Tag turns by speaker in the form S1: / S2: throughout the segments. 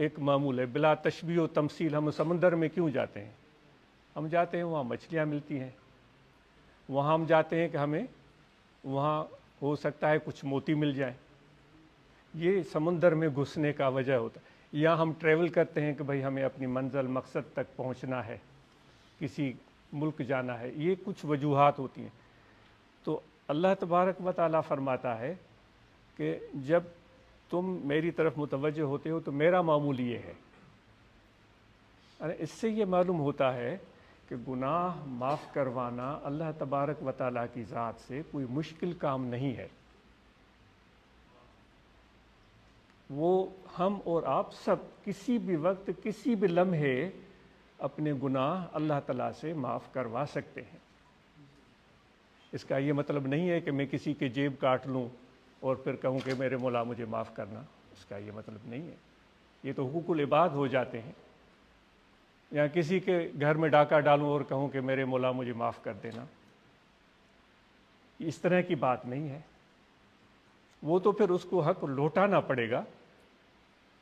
S1: ایک معمول ہے، بلا تشبیہ و تمثیل ہم سمندر میں کیوں جاتے ہیں؟ ہم جاتے ہیں وہاں مچھلیاں ملتی ہیں، وہاں ہم جاتے ہیں کہ ہمیں وہاں ہو سکتا ہے کچھ موتی مل جائے، یہ سمندر میں گھسنے کا وجہ ہوتا ہے۔ یا ہم ٹریول کرتے ہیں کہ بھئی ہمیں اپنی منزل مقصد تک پہنچنا ہے، کسی ملک جانا ہے، یہ کچھ وجوہات ہوتی ہیں۔ تو اللہ تبارک و تعالیٰ فرماتا ہے کہ جب تم میری طرف متوجہ ہوتے ہو تو میرا معمول یہ ہے۔ اس سے یہ معلوم ہوتا ہے کہ گناہ معاف کروانا اللہ تبارک و تعالیٰ کی ذات سے کوئی مشکل کام نہیں ہے۔ وہ ہم اور آپ سب کسی بھی وقت کسی بھی لمحے اپنے گناہ اللہ تعالیٰ سے معاف کروا سکتے ہیں۔ اس کا یہ مطلب نہیں ہے کہ میں کسی کے جیب کاٹ لوں اور پھر کہوں کہ میرے مولا مجھے معاف کرنا، اس کا یہ مطلب نہیں ہے۔ یہ تو حقوق العباد ہو جاتے ہیں۔ یا کسی کے گھر میں ڈاکہ ڈالوں اور کہوں کہ میرے مولا مجھے معاف کر دینا، اس طرح کی بات نہیں ہے۔ وہ تو پھر اس کو حق لوٹانا پڑے گا،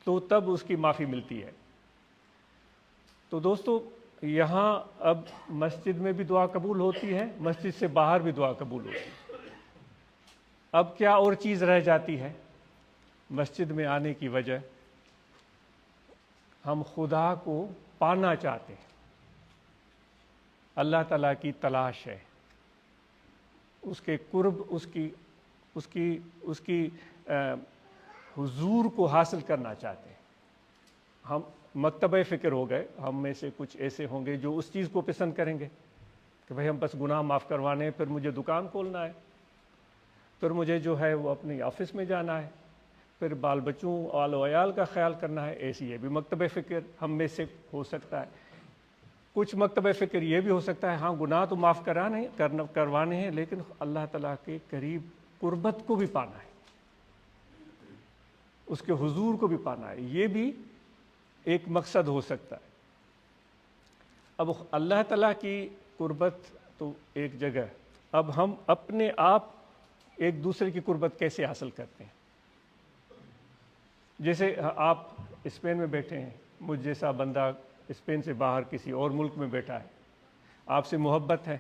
S1: تو تب اس کی معافی ملتی ہے۔ تو دوستو، یہاں اب مسجد میں بھی دعا قبول ہوتی ہے، مسجد سے باہر بھی دعا قبول ہوتی ہے۔ اب کیا اور چیز رہ جاتی ہے؟ مسجد میں آنے کی وجہ ہم خدا کو پانا چاہتے ہیں، اللہ تعالیٰ کی تلاش ہے، اس کے قرب، اس کی حضور کو حاصل کرنا چاہتے ہیں۔ ہم مکتبہ فکر ہو گئے، ہم میں سے کچھ ایسے ہوں گے جو اس چیز کو پسند کریں گے کہ بھئی ہم بس گناہ معاف کروانے ہیں، پھر مجھے دکان کھولنا ہے، پھر مجھے جو ہے وہ اپنے آفس میں جانا ہے، پھر بال بچوں آل و عیال کا خیال کرنا ہے۔ ایسی ہے بھی مکتبہ فکر ہم میں سے ہو سکتا ہے۔ کچھ مکتبہ فکر یہ بھی ہو سکتا ہے ہاں گناہ تو معاف کروانے ہیں، لیکن اللہ تعالیٰ کے قریب قربت کو بھی پانا ہے، اس کے حضور کو بھی پانا ہے، یہ بھی ایک مقصد ہو سکتا ہے۔ اب اللہ تعالیٰ کی قربت تو ایک جگہ، اب ہم اپنے آپ ایک دوسرے کی قربت کیسے حاصل کرتے ہیں؟ جیسے آپ اسپین میں بیٹھے ہیں، مجھ جیسا بندہ اسپین سے باہر کسی اور ملک میں بیٹھا ہے، آپ سے محبت ہے،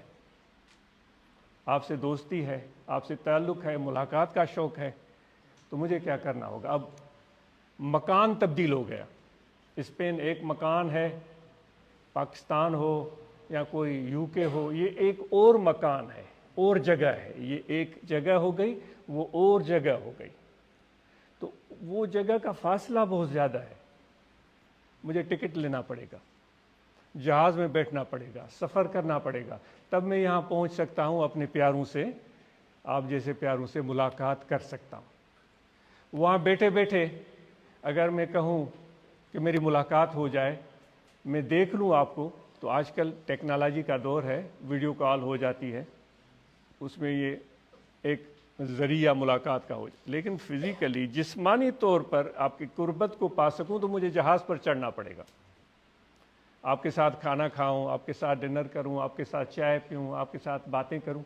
S1: آپ سے دوستی ہے، آپ سے تعلق ہے، ملاقات کا شوق ہے، تو مجھے کیا کرنا ہوگا؟ اب مکان تبدیل ہو گیا، اسپین ایک مکان ہے، پاکستان ہو یا کوئی یو کے ہو، یہ ایک اور مکان ہے، اور جگہ ہے، یہ ایک جگہ ہو گئی، وہ اور جگہ ہو گئی، تو وہ جگہ کا فاصلہ بہت زیادہ ہے، مجھے ٹکٹ لینا پڑے گا، جہاز میں بیٹھنا پڑے گا، سفر کرنا پڑے گا، تب میں یہاں پہنچ سکتا ہوں، اپنے پیاروں سے، آپ جیسے پیاروں سے ملاقات کر سکتا ہوں۔ وہاں بیٹھے بیٹھے اگر میں کہوں کہ میری ملاقات ہو جائے، میں دیکھ لوں آپ کو، تو آج کل ٹیکنالوجی کا دور ہے، ویڈیو کال ہو جاتی ہے، اس میں یہ ایک ذریعہ ملاقات کا ہو جائے، لیکن فزیکلی جسمانی طور پر آپ کی قربت کو پا سکوں تو مجھے جہاز پر چڑھنا پڑے گا، آپ کے ساتھ کھانا کھاؤں، آپ کے ساتھ ڈنر کروں، آپ کے ساتھ چائے پیوں، آپ کے ساتھ باتیں کروں،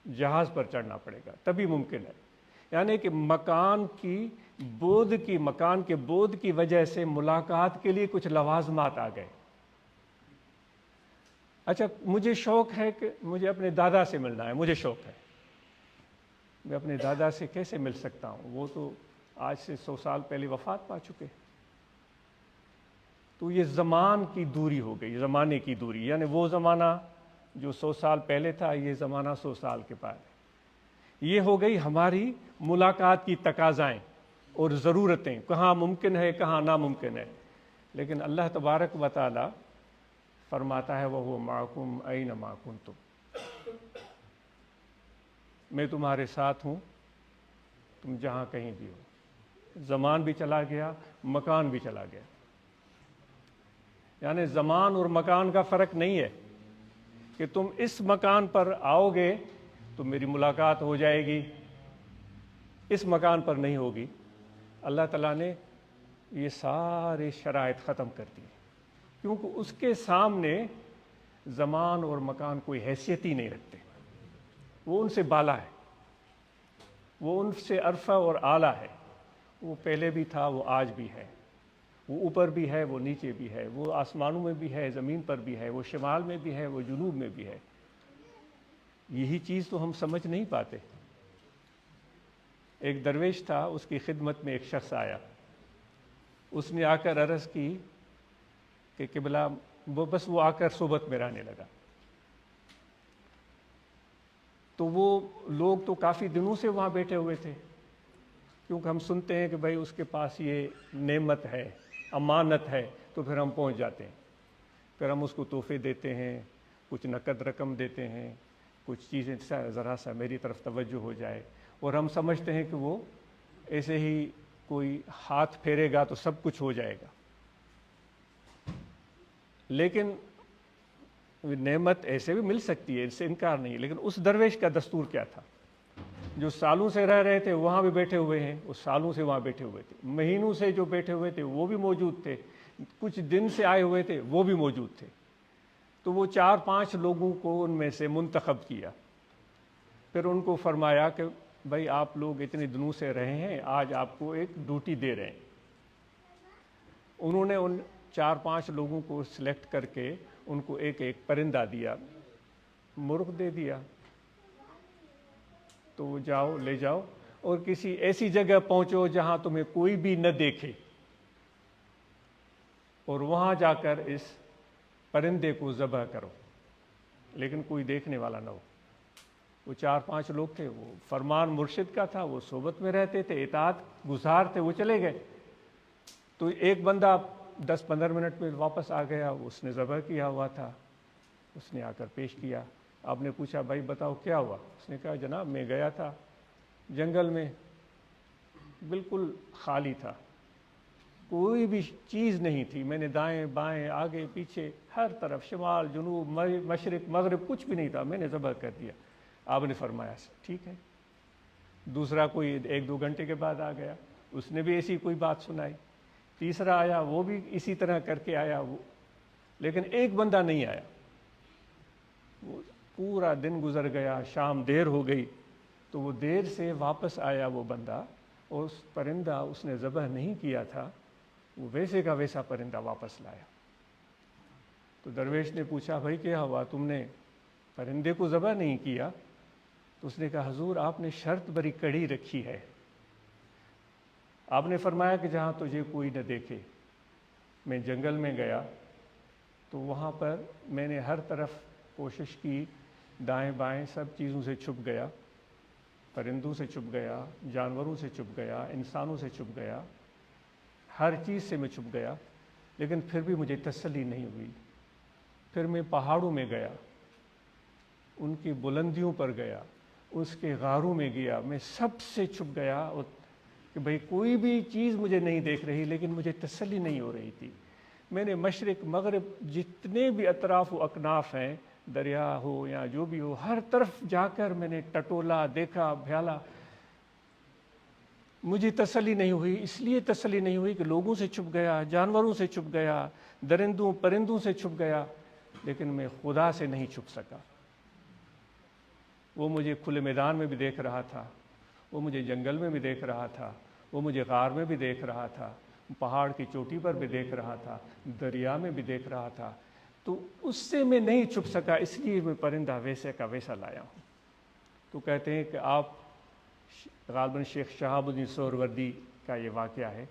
S1: جہاز پر چڑھنا پڑے گا، تبھی ممکن ہے۔ یعنی کہ مکان کے بود کی وجہ سے ملاقات کے لیے کچھ لوازمات آ گئے۔ اچھا، مجھے شوق ہے کہ مجھے اپنے دادا سے ملنا ہے، مجھے شوق ہے، میں اپنے دادا سے کیسے مل سکتا ہوں؟ وہ تو آج سے 100 سال پہلے وفات پا چکے۔ تو یہ زمان کی دوری ہو گئی، زمانے کی دوری، یعنی وہ زمانہ جو 100 سال پہلے تھا، یہ زمانہ 100 سال کے بعد ہے۔ یہ ہو گئی ہماری ملاقات کی تقاضائیں اور ضرورتیں، کہاں ممکن ہے کہاں ناممکن ہے، لیکن اللہ تبارک و تعالی فرماتا ہے وَهُوَ مَعَكُمْ أَيْنَمَا كُنْتُمْ، میں تمہارے ساتھ ہوں، تم جہاں کہیں بھی ہو۔ زمان بھی چلا گیا، مکان بھی چلا گیا، یعنی زمان اور مکان کا فرق نہیں ہے کہ تم اس مکان پر آؤ گے تو میری ملاقات ہو جائے گی، اس مکان پر نہیں ہوگی۔ اللہ تعالیٰ نے یہ سارے شرائط ختم کر دی، کیونکہ اس کے سامنے زمان اور مکان کوئی حیثیت ہی نہیں رکھتے، وہ ان سے بالا ہے، وہ ان سے عرفہ اور اعلیٰ ہے، وہ پہلے بھی تھا، وہ آج بھی ہے، وہ اوپر بھی ہے، وہ نیچے بھی ہے، وہ آسمانوں میں بھی ہے، زمین پر بھی ہے، وہ شمال میں بھی ہے، وہ جنوب میں بھی ہے۔ یہی چیز تو ہم سمجھ نہیں پاتے۔ ایک درویش تھا، اس کی خدمت میں ایک شخص آیا، اس نے آ کر عرض کی کہ قبلہ، وہ آ کر صحبت میں رہنے لگا۔ تو وہ لوگ تو کافی دنوں سے وہاں بیٹھے ہوئے تھے، کیونکہ ہم سنتے ہیں کہ بھائی اس کے پاس یہ نعمت ہے، امانت ہے، تو پھر ہم پہنچ جاتے ہیں، پھر ہم اس کو تحفے دیتے ہیں، کچھ نقد رقم دیتے ہیں، کچھ چیزیں ذرا سا میری طرف توجہ ہو جائے، اور ہم سمجھتے ہیں کہ وہ ایسے ہی کوئی ہاتھ پھیرے گا تو سب کچھ ہو جائے گا۔ لیکن نعمت ایسے بھی مل سکتی ہے، اس سے انکار نہیں، لیکن اس درویش کا دستور کیا تھا؟ جو سالوں سے رہ رہے تھے وہاں بھی بیٹھے ہوئے ہیں، وہ سالوں سے وہاں بیٹھے ہوئے تھے، مہینوں سے جو بیٹھے ہوئے تھے وہ بھی موجود تھے، کچھ دن سے آئے ہوئے تھے وہ بھی موجود تھے۔ تو وہ 4-5 لوگوں کو ان میں سے منتخب کیا، پھر ان کو فرمایا کہ بھائی آپ لوگ اتنے دنوں سے رہے ہیں، آج آپ کو ایک ڈیوٹی دے رہے ہیں۔ انہوں نے ان 4-5 لوگوں کو سلیکٹ کر کے ان کو ایک ایک پرندہ دیا، مرغ دے دیا، تو وہ جاؤ، لے جاؤ اور کسی ایسی جگہ پہنچو جہاں تمہیں کوئی بھی نہ دیکھے، اور وہاں جا کر اس پرندے کو ذبح کرو، لیکن کوئی دیکھنے والا نہ ہو۔ وہ 4-5 لوگ تھے، وہ فرمان مرشد کا تھا، وہ صحبت میں رہتے تھے، اطاعت گزار تھے، وہ چلے گئے۔ تو ایک بندہ 10-15 منٹ میں واپس آ گیا، اس نے ذبح کیا ہوا تھا، اس نے آ کر پیش کیا۔ آپ نے پوچھا بھائی بتاؤ کیا ہوا؟ اس نے کہا جناب میں گیا تھا جنگل میں، بالکل خالی تھا، کوئی بھی چیز نہیں تھی، میں نے دائیں بائیں آگے پیچھے ہر طرف، شمال جنوب مشرق مغرب کچھ بھی نہیں تھا، میں نے ذبح کر دیا۔ آپ نے فرمایا ٹھیک ہے۔ دوسرا کوئی 1-2 گھنٹے کے بعد آ گیا، اس نے بھی ایسی کوئی بات سنائی۔ تیسرا آیا، وہ بھی اسی طرح کر کے آیا، وہ لیکن ایک بندہ نہیں آیا۔ وہ پورا دن گزر گیا، شام دیر ہو گئی، تو وہ دیر سے واپس آیا وہ بندہ، اور اس پرندہ اس نے ذبح نہیں کیا تھا، وہ ویسے کا ویسا پرندہ واپس لایا۔ تو درویش نے پوچھا بھائی کیا ہوا، تم نے پرندے کو ذبح نہیں کیا؟ تو اس نے کہا حضور آپ نے شرط بڑی کڑی رکھی ہے، آپ نے فرمایا کہ جہاں تجھے کوئی نہ دیکھے۔ میں جنگل میں گیا تو وہاں پر میں نے ہر طرف کوشش کی، دائیں بائیں سب چیزوں سے چھپ گیا، پرندوں سے چھپ گیا، جانوروں سے چھپ گیا، انسانوں سے چھپ گیا، ہر چیز سے میں چھپ گیا، لیکن پھر بھی مجھے تسلی نہیں ہوئی۔ پھر میں پہاڑوں میں گیا، ان کی بلندیوں پر گیا، اس کے غاروں میں گیا، میں سب سے چھپ گیا، اور کہ بھئی کوئی بھی چیز مجھے نہیں دیکھ رہی، لیکن مجھے تسلی نہیں ہو رہی تھی۔ میں نے مشرق مغرب جتنے بھی اطراف و اکناف ہیں، دریا ہو یا جو بھی ہو، ہر طرف جا کر میں نے ٹٹولا، دیکھا، بھیالا، مجھے تسلی نہیں ہوئی۔ اس لیے تسلی نہیں ہوئی کہ لوگوں سے چھپ گیا، جانوروں سے چھپ گیا، درندوں پرندوں سے چھپ گیا، لیکن میں خدا سے نہیں چھپ سکا۔ وہ مجھے کھلے میدان میں بھی دیکھ رہا تھا، وہ مجھے جنگل میں بھی دیکھ رہا تھا، وہ مجھے غار میں بھی دیکھ رہا تھا، پہاڑ کی چوٹی پر بھی دیکھ رہا تھا، دریا میں بھی دیکھ رہا تھا، تو اس سے میں نہیں چھپ سکا، اس لیے میں پرندہ ویسے کا ویسا لایا ہوں۔ تو کہتے ہیں کہ آپ غالباً شیخ شہاب الدین سہروردی کا یہ واقعہ ہے،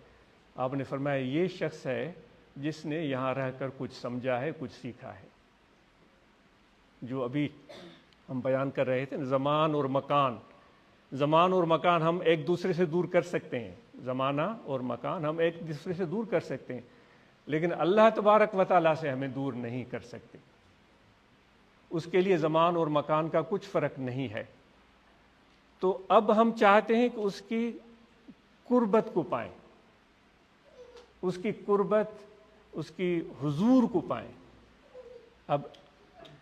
S1: آپ نے فرمایا یہ شخص ہے جس نے یہاں رہ کر کچھ سمجھا ہے، کچھ سیکھا ہے۔ جو ابھی ہم بیان کر رہے تھے، زمان اور مکان، زمان اور مکان ہم ایک دوسرے سے دور کر سکتے ہیں، زمانہ اور مکان ہم ایک دوسرے سے دور کر سکتے ہیں، لیکن اللہ تبارک و تعالیٰ سے ہمیں دور نہیں کر سکتے۔ اس کے لیے زمان اور مکان کا کچھ فرق نہیں ہے۔ تو اب ہم چاہتے ہیں کہ اس کی قربت کو پائیں، اس کی قربت، اس کی حضور کو پائیں۔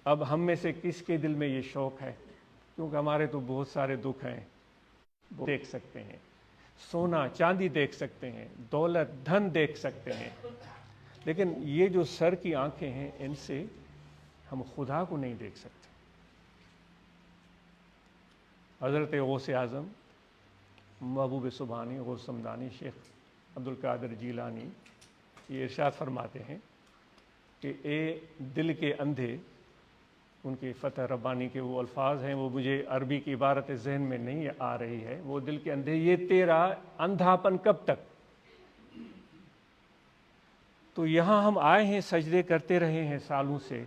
S1: اب ہم میں سے کس کے دل میں یہ شوق ہے؟ کیونکہ ہمارے تو بہت سارے دکھ ہیں، دیکھ سکتے ہیں، سونا چاندی دیکھ سکتے ہیں، دولت دھن دیکھ سکتے ہیں، لیکن یہ جو سر کی آنکھیں ہیں ان سے ہم خدا کو نہیں دیکھ سکتے۔ حضرت غوث اعظم، محبوب سبحانی، غوث سمدانی، شیخ عبد القادر جیلانی، یہ ارشاد فرماتے ہیں کہ اے دل کے اندھے، ان کی فتح ربانی کے وہ الفاظ ہیں، وہ مجھے عربی کی عبارت ذہن میں نہیں آ رہی ہے، وہ دل کے اندھے یہ تیرا اندھاپن کب تک؟ تو یہاں ہم آئے ہیں، سجدے کرتے رہے ہیں سالوں سے،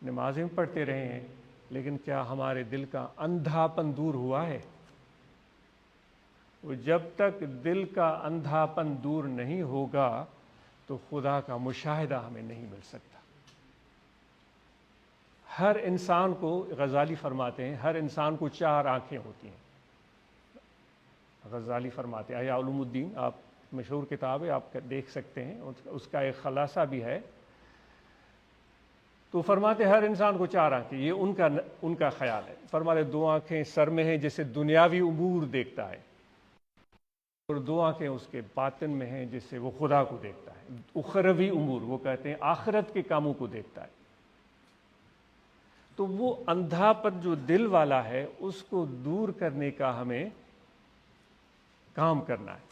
S1: نمازیں پڑھتے رہے ہیں، لیکن کیا ہمارے دل کا اندھاپن دور ہوا ہے؟ وہ جب تک دل کا اندھاپن دور نہیں ہوگا تو خدا کا مشاہدہ ہمیں نہیں مل سکتا۔ ہر انسان کو، غزالی فرماتے ہیں، ہر انسان کو 4 آنکھیں ہوتی ہیں۔ غزالی فرماتے ہیں، احیاء علوم الدین، آپ مشہور کتاب ہے، آپ دیکھ سکتے ہیں، اس کا ایک خلاصہ بھی ہے۔ تو فرماتے ہر انسان کو 4 آنکھیں، یہ ان کا خیال ہے۔ فرماتے 2 آنکھیں سر میں ہیں جس سے دنیاوی امور دیکھتا ہے، اور 2 آنکھیں اس کے باطن میں ہیں جس سے وہ خدا کو دیکھتا ہے، اخروی امور، وہ کہتے ہیں آخرت کے کاموں کو دیکھتا ہے۔ تو وہ اندھاپن جو دل والا ہے اس کو دور کرنے کا ہمیں کام کرنا ہے۔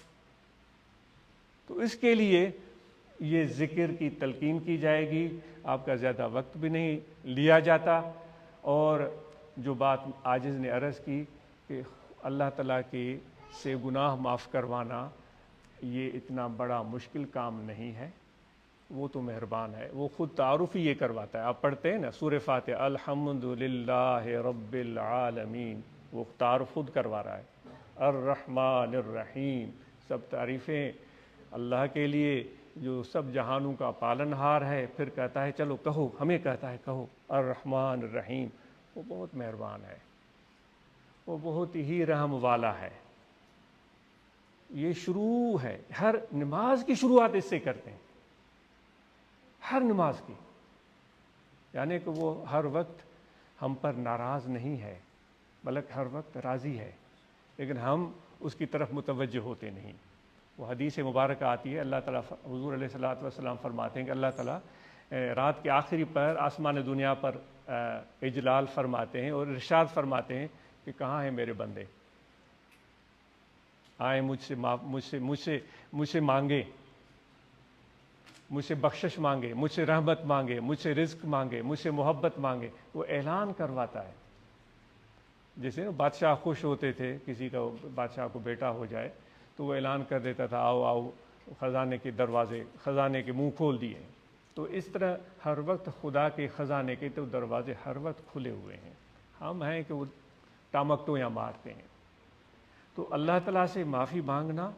S1: تو اس کے لیے یہ ذکر کی تلقین کی جائے گی، آپ کا زیادہ وقت بھی نہیں لیا جاتا، اور جو بات عاجز نے عرض کی کہ اللہ تعالیٰ کی سے گناہ معاف کروانا یہ اتنا بڑا مشکل کام نہیں ہے، وہ تو مہربان ہے، وہ خود تعارف ہی یہ کرواتا ہے۔ آپ پڑھتے ہیں نا سورہ فاتحہ، الحمدللہ رب العالمین، وہ تعارف خود کروا رہا ہے، الرحمن الرحیم، سب تعریفیں اللہ کے لیے جو سب جہانوں کا پالنہار ہے۔ پھر کہتا ہے چلو کہو، ہمیں کہتا ہے کہو الرحمن الرحیم۔ وہ بہت مہربان ہے، وہ بہت ہی رحم والا ہے۔ یہ شروع ہے، ہر نماز کی شروعات اس سے کرتے ہیں، ہر نماز کی، یعنی کہ وہ ہر وقت ہم پر ناراض نہیں ہے بلکہ ہر وقت راضی ہے، لیکن ہم اس کی طرف متوجہ ہوتے نہیں۔ وہ حدیث مبارکہ آتی ہے، اللہ تعالیٰ، حضور علیہ الصلوۃ والسلام فرماتے ہیں کہ اللہ تعالیٰ رات کے آخری پر آسمان دنیا پر اجلال فرماتے ہیں اور ارشاد فرماتے ہیں کہ کہاں ہیں میرے بندے، آئیں مجھ سے مانگے، مجھ سے بخشش مانگے، مجھ سے رحمت مانگے، مجھ سے رزق مانگے، مجھ سے محبت مانگے۔ وہ اعلان کرواتا ہے، جیسے بادشاہ خوش ہوتے تھے، کسی کا بادشاہ کو بیٹا ہو جائے تو وہ اعلان کر دیتا تھا آؤ آؤ، خزانے کے دروازے، خزانے کے منہ کھول دیے۔ تو اس طرح ہر وقت خدا کے خزانے کے تو دروازے ہر وقت کھلے ہوئے ہیں، ہم ہیں کہ وہ ٹامکٹوں یا مارتے ہیں۔ تو اللہ تعالیٰ سے معافی مانگنا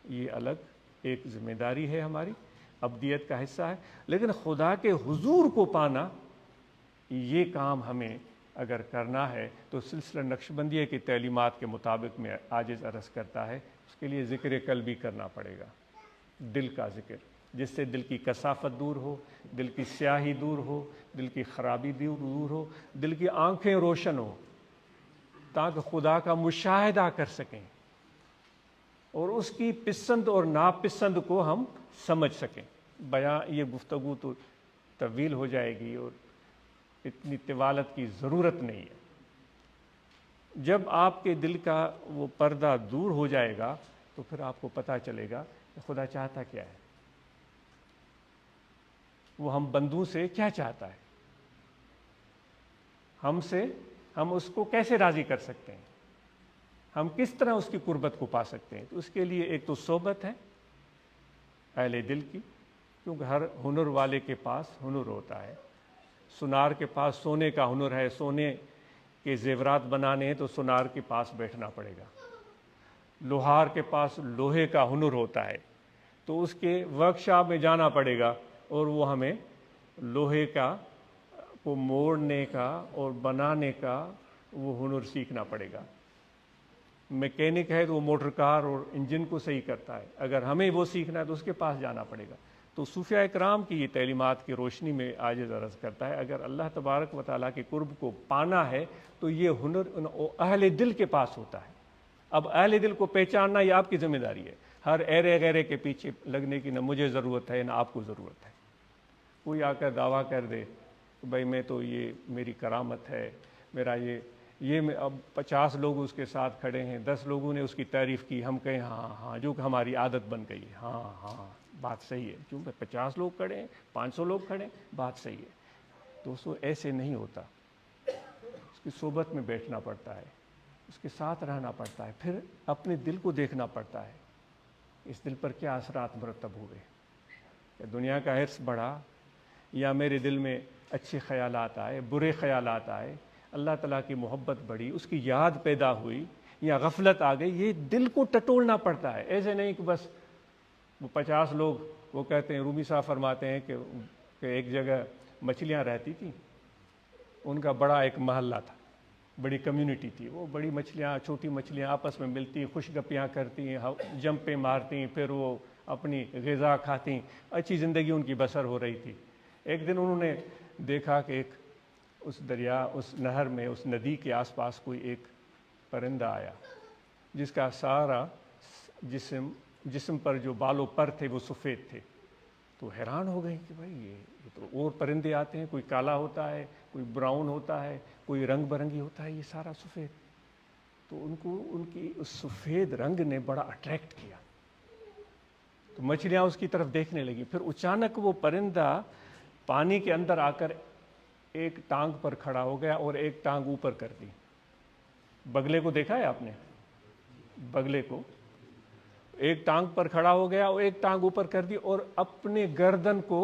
S1: یہ الگ ایک ذمہ داری ہے، ہماری ابدیت کا حصہ ہے، لیکن خدا کے حضور کو پانا، یہ کام ہمیں اگر کرنا ہے تو سلسلہ نقشبندیہ کی تعلیمات کے مطابق میں عاجز عرض کرتا ہے، اس کے لیے ذکر قلبی کرنا پڑے گا، دل کا ذکر، جس سے دل کی کثافت دور ہو، دل کی سیاہی دور ہو، دل کی خرابی دور ہو، دل کی آنکھیں روشن ہو، تاکہ خدا کا مشاہدہ کر سکیں اور اس کی پسند اور ناپسند کو ہم سمجھ سکیں۔ بیان، یہ گفتگو تو طویل ہو جائے گی اور اتنی طوالت کی ضرورت نہیں ہے۔ جب آپ کے دل کا وہ پردہ دور ہو جائے گا تو پھر آپ کو پتہ چلے گا کہ خدا چاہتا کیا ہے، وہ ہم بندوں سے کیا چاہتا ہے، ہم اس کو کیسے راضی کر سکتے ہیں، ہم کس طرح اس کی قربت کو پا سکتے ہیں۔ تو اس کے لیے ایک تو صحبت ہے اہل دل کی، کیونکہ ہر ہنر والے کے پاس ہنر ہوتا ہے۔ سونار کے پاس سونے کا ہنر ہے، سونے کے زیورات بنانے ہیں تو سونار کے پاس بیٹھنا پڑے گا۔ لوہار کے پاس لوہے کا ہنر ہوتا ہے تو اس کے ورکشاپ میں جانا پڑے گا اور وہ ہمیں لوہے کا کو موڑنے کا اور بنانے کا وہ ہنر سیکھنا پڑے گا۔ میکینک ہے تو وہ موٹر کار اور انجن کو صحیح کرتا ہے، اگر ہمیں وہ سیکھنا ہے تو اس کے پاس جانا پڑے گا۔ تو صوفیاء کرام کی یہ تعلیمات کی روشنی میں عاجز عرض کرتا ہے، اگر اللہ تبارک و تعالیٰ کے قرب کو پانا ہے تو یہ ہنر اہل دل کے پاس ہوتا ہے۔ اب اہل دل کو پہچاننا یہ آپ کی ذمہ داری ہے، ہر ایرے غیرے کے پیچھے لگنے کی نہ مجھے ضرورت ہے نہ آپ کو ضرورت ہے۔ کوئی آ کر دعویٰ کر دے کہ بھائی میں تو یہ میری کرامت ہے، میرا یہ یہ میں اب 50 لوگ اس کے ساتھ کھڑے ہیں، 10 لوگوں نے اس کی تعریف کی، ہم کہیں ہاں ہاں، جو کہ ہماری عادت بن گئی ہے، ہاں ہاں بات صحیح ہے، کیونکہ 50 لوگ کھڑے ہیں، 500 لوگ کھڑے ہیں، بات صحیح ہے۔ دوستو ایسے نہیں ہوتا، اس کی صحبت میں بیٹھنا پڑتا ہے، اس کے ساتھ رہنا پڑتا ہے، پھر اپنے دل کو دیکھنا پڑتا ہے، اس دل پر کیا اثرات مرتب ہوئے، کہ دنیا کا حرص بڑھا یا میرے دل میں اچھے خیالات آئے، برے خیالات آئے، اللہ تعالیٰ کی محبت بڑھی، اس کی یاد پیدا ہوئی یا غفلت آ گئی، یہ دل کو ٹٹولنا پڑتا ہے۔ ایسے نہیں کہ بس وہ 50 لوگ، وہ کہتے ہیں، رومی صاحب فرماتے ہیں کہ ایک جگہ مچھلیاں رہتی تھیں، ان کا بڑا ایک محلہ تھا، بڑی کمیونٹی تھی، وہ بڑی مچھلیاں، چھوٹی مچھلیاں آپس میں ملتی، خوش گپیاں کرتی، جمپیں مارتی، پھر وہ اپنی غذا کھاتی، اچھی زندگی ان کی بسر ہو رہی تھی۔ ایک دن انہوں نے دیکھا کہ ایک اس دریا، اس نہر میں، اس ندی کے آس پاس کوئی ایک پرندہ آیا، جس کا سارا جسم پر جو بال و پر تھے وہ سفید تھے۔ تو حیران ہو گئے کہ بھائی یہ تو اور پرندے آتے ہیں، کوئی کالا ہوتا ہے، کوئی براؤن ہوتا ہے، کوئی رنگ برنگی ہوتا ہے، یہ سارا سفید۔ تو ان کو ان کی اس سفید رنگ نے بڑا اٹریکٹ کیا، تو مچھلیاں اس کی طرف دیکھنے لگی۔ پھر اچانک وہ پرندہ پانی کے اندر آ کر ایک ٹانگ پر کھڑا ہو گیا اور ایک ٹانگ اوپر کر دی۔ بگلے کو دیکھا ہے آپ نے؟ بگلے کو ایک ٹانگ پر کھڑا ہو گیا اور ایک ٹانگ اوپر کر دی، اور اپنے گردن کو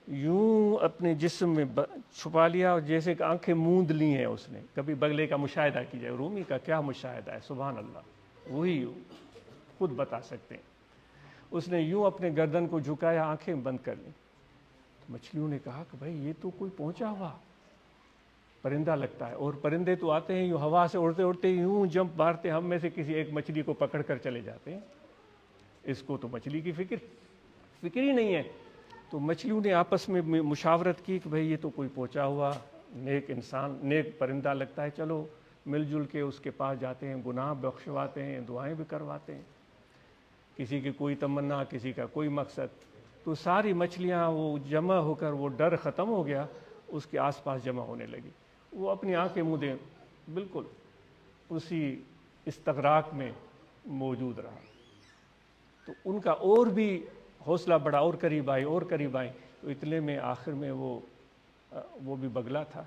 S1: یوں اپنے جسم میں چھپا لیا، اور جیسے کہ آنکھیں موند لی ہیں اس نے۔ کبھی بگلے کا مشاہدہ کیجئے، رومی کا کیا مشاہدہ ہے، سبحان اللہ، وہی خود بتا سکتے ہیں۔ اس نے یوں اپنے گردن کو جھکایا، آنکھیں بند کر لیں۔ مچھلیوں نے کہا کہ بھائی یہ تو کوئی پہنچا ہوا پرندہ لگتا ہے، اور پرندے تو آتے ہیں یوں ہوا سے اڑتے اڑتے یوں جمپ مارتے، ہم میں سے کسی ایک مچھلی کو پکڑ کر چلے جاتے ہیں، اس کو تو مچھلی کی فکر ہی نہیں ہے۔ تو مچھلیوں نے آپس میں مشاورت کی کہ بھئی یہ تو کوئی پہنچا ہوا نیک انسان، نیک پرندہ لگتا ہے، چلو مل جل کے اس کے پاس جاتے ہیں، گناہ بخشواتے ہیں، دعائیں بھی کرواتے ہیں، کسی کی کوئی تمنا، کسی کا کوئی مقصد۔ تو ساری مچھلیاں وہ جمع ہو کر، وہ ڈر ختم ہو گیا، اس کے آس پاس جمع ہونے لگی۔ وہ اپنی آنکھیں مودے بالکل اسی استغراق میں موجود رہا۔ تو ان کا اور بھی حوصلہ بڑھا، اور قریب آئے اور قریب آئے، تو اتنے میں آخر میں وہ بھی بگلا تھا،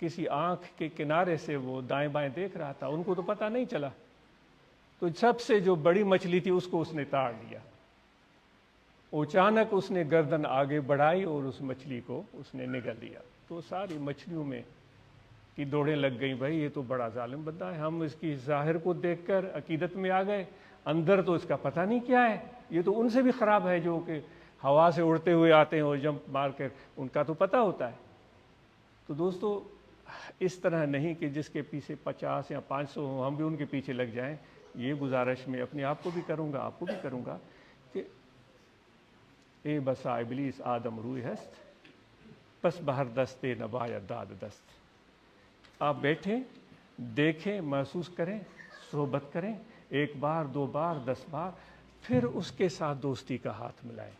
S1: کسی آنکھ کے کنارے سے وہ دائیں بائیں دیکھ رہا تھا، ان کو تو پتہ نہیں چلا۔ تو سب سے جو بڑی مچھلی تھی اس کو اس نے تاڑ لیا، اچانک اس نے گردن آگے بڑھائی اور اس مچھلی کو اس نے نگل لیا۔ تو ساری مچھلیوں میں کی دوڑیں لگ گئیں، بھائی یہ تو بڑا ظالم بندہ ہے، ہم اس کی ظاہر کو دیکھ کر عقیدت میں آ گئے، اندر تو اس کا پتہ نہیں کیا ہے، یہ تو ان سے بھی خراب ہے جو کہ ہوا سے اڑتے ہوئے آتے ہیں اور جمپ مار کر، ان کا تو پتہ ہوتا ہے۔ تو دوستو اس طرح نہیں کہ جس کے پیچھے 50 یا 500 ہوں ہم بھی ان کے پیچھے لگ جائیں۔ یہ گزارش میں اپنے آپ کو بھی کروں گا، آپ کو بھی کروں گا کہ اے بسا ابلیس آدم روئے ہست، پس بہر دستے نباید داد دست۔ آپ بیٹھیں، دیکھیں، محسوس کریں، صحبت کریں، 1 بار 2 بار 10 بار، پھر اس کے ساتھ دوستی کا ہاتھ ملائیں،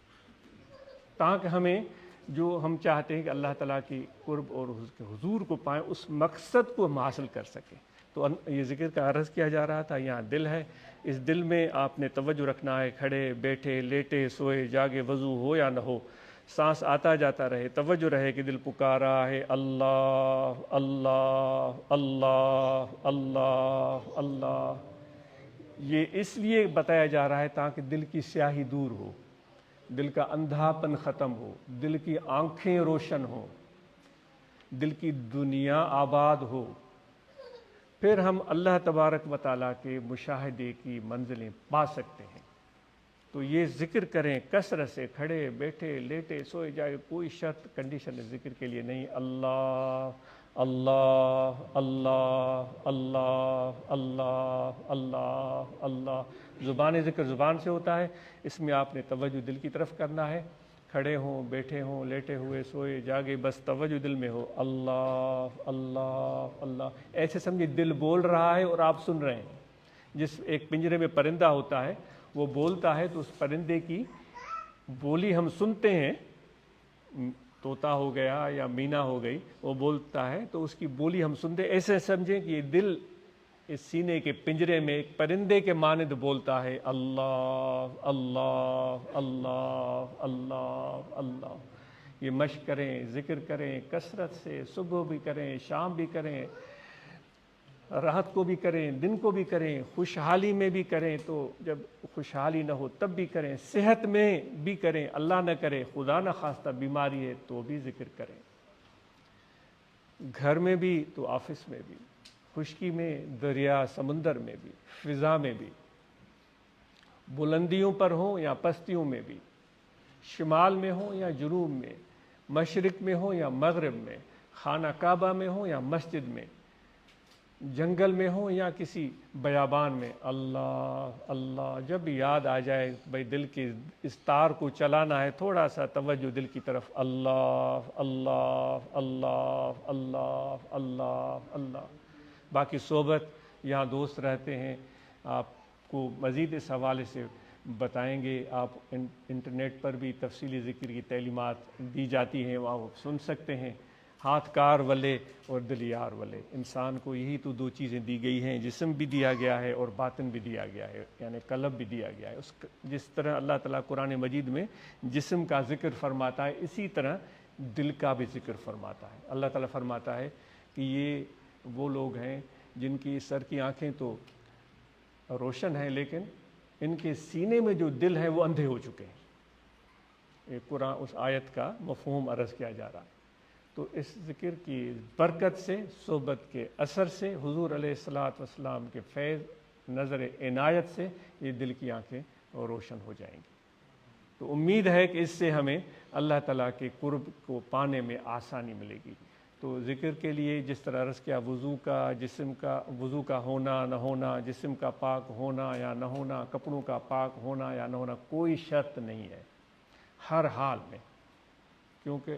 S1: تاکہ ہمیں جو ہم چاہتے ہیں کہ اللہ تعالیٰ کی قرب اور اس کے حضور کو پائیں، اس مقصد کو ہم حاصل کر سکیں۔ تو یہ ذکر کا عرض کیا جا رہا تھا، یہاں دل ہے، اس دل میں آپ نے توجہ رکھنا ہے، کھڑے بیٹھے لیٹے سوئے جاگے، وضو ہو یا نہ ہو، سانس آتا جاتا رہے، توجہ رہے کہ دل پکارا ہے اللہ اللہ اللہ اللہ اللہ۔ یہ اس لیے بتایا جا رہا ہے تاکہ دل کی سیاہی دور ہو، دل کا اندھاپن ختم ہو، دل کی آنکھیں روشن ہوں، دل کی دنیا آباد ہو، پھر ہم اللہ تبارک و تعالیٰ کے مشاہدے کی منزلیں پا سکتے ہیں۔ تو یہ ذکر کریں کثرت سے، کھڑے بیٹھے لیٹے سوئے جائے، کوئی شرط کنڈیشن ذکر کے لیے نہیں۔ اللہ اللہ اللہ اللہ اللہ اللہ اللہ، زبان ذکر زبان سے ہوتا ہے، اس میں آپ نے توجہ دل کی طرف کرنا ہے، کھڑے ہوں بیٹھے ہوں لیٹے ہوئے سوئے جاگے، بس توجہ دل میں ہو، اللہ اللہ اللہ۔ ایسے سمجھے دل بول رہا ہے اور آپ سن رہے ہیں۔ جس ایک پنجرے میں پرندہ ہوتا ہے، وہ بولتا ہے تو اس پرندے کی بولی ہم سنتے ہیں، طوطا ہو گیا یا مینا ہو گئی، وہ بولتا ہے تو اس کی بولی ہم سنتے، ایسے سمجھیں کہ یہ دل اس سینے کے پنجرے میں ایک پرندے کے مانند بولتا ہے، اللہ اللہ اللہ اللہ اللہ۔ یہ مشق کریں، ذکر کریں کثرت سے، صبح بھی کریں، شام بھی کریں، راحت کو بھی کریں، دن کو بھی کریں، خوشحالی میں بھی کریں تو جب خوشحالی نہ ہو تب بھی کریں، صحت میں بھی کریں، اللہ نہ کرے خدا نہ خواستہ بیماری ہے تو بھی ذکر کریں، گھر میں بھی تو آفس میں بھی، خشکی میں، دریا سمندر میں بھی، فضا میں بھی، بلندیوں پر ہوں یا پستیوں میں بھی، شمال میں ہوں یا جنوب میں، مشرق میں ہوں یا مغرب میں، خانہ کعبہ میں ہوں یا مسجد میں، جنگل میں ہوں یا کسی بیابان میں، اللہ اللہ۔ جب یاد آ جائے بھائی دل کے اس تار کو چلانا ہے، تھوڑا سا توجہ دل کی طرف، اللہ اللہ اللہ اللہ اللہ اللہ۔ باقی صحبت یہاں دوست رہتے ہیں، آپ کو مزید اس حوالے سے بتائیں گے، آپ انٹرنیٹ پر بھی تفصیلی ذکر کی تعلیمات دی جاتی ہیں، وہاں سن سکتے ہیں۔ ہاتھ کار والے اور دل یار والے، انسان کو یہی تو دو چیزیں دی گئی ہیں، جسم بھی دیا گیا ہے اور باطن بھی دیا گیا ہے، یعنی قلب بھی دیا گیا ہے۔ جس طرح اللہ تعالیٰ قرآن مجید میں جسم کا ذکر فرماتا ہے، اسی طرح دل کا بھی ذکر فرماتا ہے۔ اللہ تعالیٰ فرماتا ہے کہ یہ وہ لوگ ہیں جن کی سر کی آنکھیں تو روشن ہیں لیکن ان کے سینے میں جو دل ہے وہ اندھے ہو چکے ہیں۔ ایک قرآن اس آیت کا مفہوم عرض کیا جا رہا ہے۔ تو اس ذکر کی برکت سے، صحبت کے اثر سے، حضور علیہ الصلاۃ والسلام کے فیض نظر عنایت سے یہ دل کی آنکھیں روشن ہو جائیں گی۔ تو امید ہے کہ اس سے ہمیں اللہ تعالیٰ کے قرب کو پانے میں آسانی ملے گی۔ تو ذکر کے لیے جس طرح عرض کیا، وضو کا، جسم کا وضو کا ہونا نہ ہونا، جسم کا پاک ہونا یا نہ ہونا، کپڑوں کا پاک ہونا یا نہ ہونا، کوئی شرط نہیں ہے ہر حال میں، کیونکہ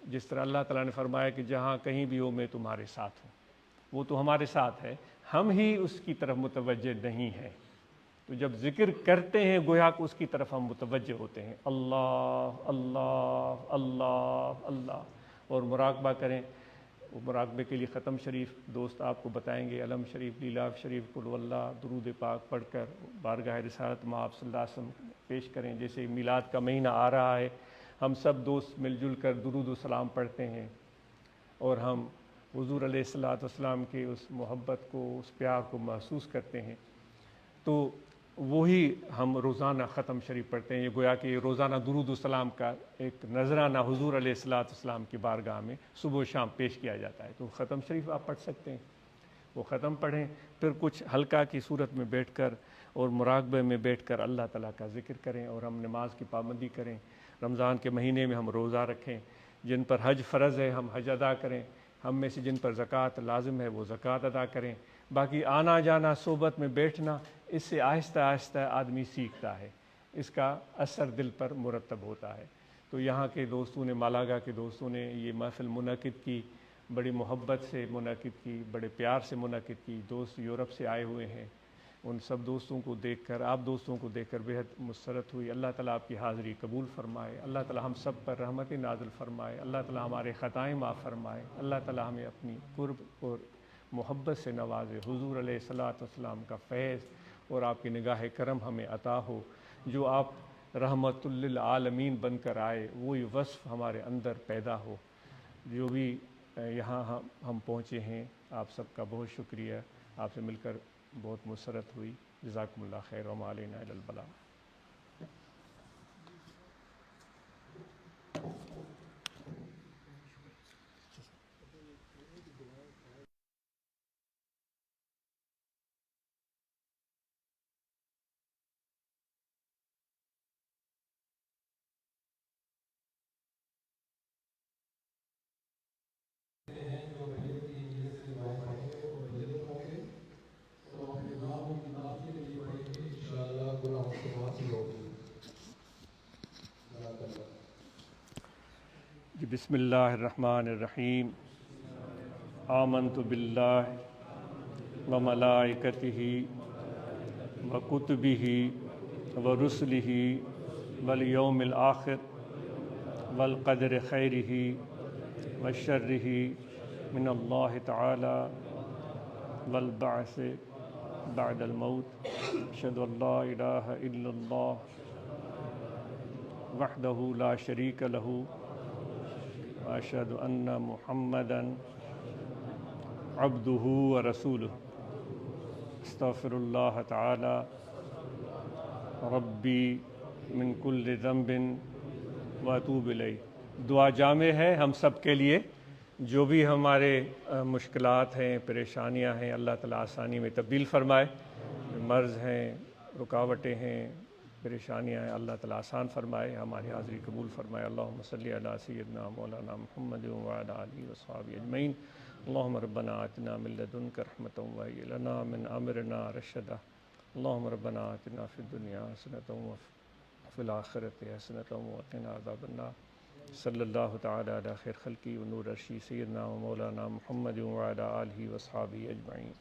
S1: جس طرح اللہ تعالیٰ نے فرمایا کہ جہاں کہیں بھی ہو میں تمہارے ساتھ ہوں، وہ تو ہمارے ساتھ ہے، ہم ہی اس کی طرف متوجہ نہیں ہیں۔ تو جب ذکر کرتے ہیں گویا کہ اس کی طرف ہم متوجہ ہوتے ہیں، اللہ اللہ اللہ اللہ، اور مراقبہ کریں۔ مراقبے کے لیے ختم شریف دوست آپ کو بتائیں گے، علم شریف، لیلاف شریف، قل واللہ، درود پاک پڑھ کر بارگاہ رسالت مآب صلی اللہ علیہ وسلم پیش کریں۔ جیسے میلاد کا مہینہ آ رہا ہے، ہم سب دوست مل جل کر درود و سلام پڑھتے ہیں اور ہم حضور علیہ الصلاۃ والسلام کے اس محبت کو، اس پیار کو محسوس کرتے ہیں، تو وہی ہم روزانہ ختم شریف پڑھتے ہیں۔ یہ گویا کہ روزانہ درود و سلام کا ایک نذرانہ حضور علیہ الصلاۃ والسلام کی بارگاہ میں صبح و شام پیش کیا جاتا ہے۔ تو ختم شریف آپ پڑھ سکتے ہیں، وہ ختم پڑھیں، پھر کچھ ہلکا کی صورت میں بیٹھ کر اور مراقبے میں بیٹھ کر اللہ تعالیٰ کا ذکر کریں، اور ہم نماز کی پابندی کریں۔ رمضان کے مہینے میں ہم روزہ رکھیں، جن پر حج فرض ہے ہم حج ادا کریں، ہم میں سے جن پر زکوٰۃ لازم ہے وہ زکوٰۃ ادا کریں۔ باقی آنا جانا، صحبت میں بیٹھنا، اس سے آہستہ آہستہ آدمی سیکھتا ہے، اس کا اثر دل پر مرتب ہوتا ہے۔ تو یہاں کے دوستوں نے، مالاگا کے دوستوں نے یہ محفل منعقد کی، بڑی محبت سے منعقد کی، بڑے پیار سے منعقد کی۔ دوست یورپ سے آئے ہوئے ہیں، ان سب دوستوں کو دیکھ کر، آپ دوستوں کو دیکھ کر بہت مسرت ہوئی۔ اللہ تعالیٰ آپ کی حاضری قبول فرمائے، اللہ تعالیٰ ہم سب پر رحمت نازل فرمائے، اللہ تعالیٰ ہمارے خطائیں معاف فرمائے، اللہ تعالیٰ ہمیں اپنی قرب اور محبت سے نوازے، حضور علیہ الصلاۃ والسلام کا فیض اور آپ کی نگاہ کرم ہمیں عطا ہو۔ جو آپ رحمت للعالمین بن کر آئے وہی وصف ہمارے اندر پیدا ہو۔ جو بھی یہاں ہم پہنچے ہیں، آپ سب کا بہت شکریہ، آپ سے مل کر بہت مسرت ہوئی۔ جزاکم اللہ خیر، وما علینا الا البلاغ۔ بسم اللہ الرحمن الرحیم۔ آمنت باللہ وملائکتہ وکتبہ ورسلہ والیوم الآخر والقدر خیرہ وشرہ من اللہ تعالی والبعث بعد الموت اشہد ان لا الہ الا اللہ وحدہ لا شریک لہ واشہد ان محمدا عبدہ ورسولہ استغفر اللہ تعالی ربی من کل ذنب واتوب الیہ۔ دعا جامع ہے ہم سب کے لیے، جو بھی ہمارے مشکلات ہیں، پریشانیاں ہیں، اللہ تعالیٰ آسانی میں تبدیل فرمائے، مرض ہیں، رکاوٹیں ہیں، پریشانیاں ہیں، اللہ تعالیٰ آسان فرمائے، ہماری حاضری قبول فرمائے۔ اللہم صلی علی سیدنا مولانا محمد وعلی آلہ وصحبہ اجمعین۔ اللہم ربنا آتنا من لدنک رحمۃ وہیئ لنا من امرنا رشدا۔ اللہم ربنا آتنا فی الدنیا حسنۃ وفی الآخرۃ حسنۃ وقنا عذاب النار۔ صلی اللہ تعالی علی خیر خلقی ونور عرشی سیدنا و مولانا محمد وعلی آلہ وصحبہ اجمعین۔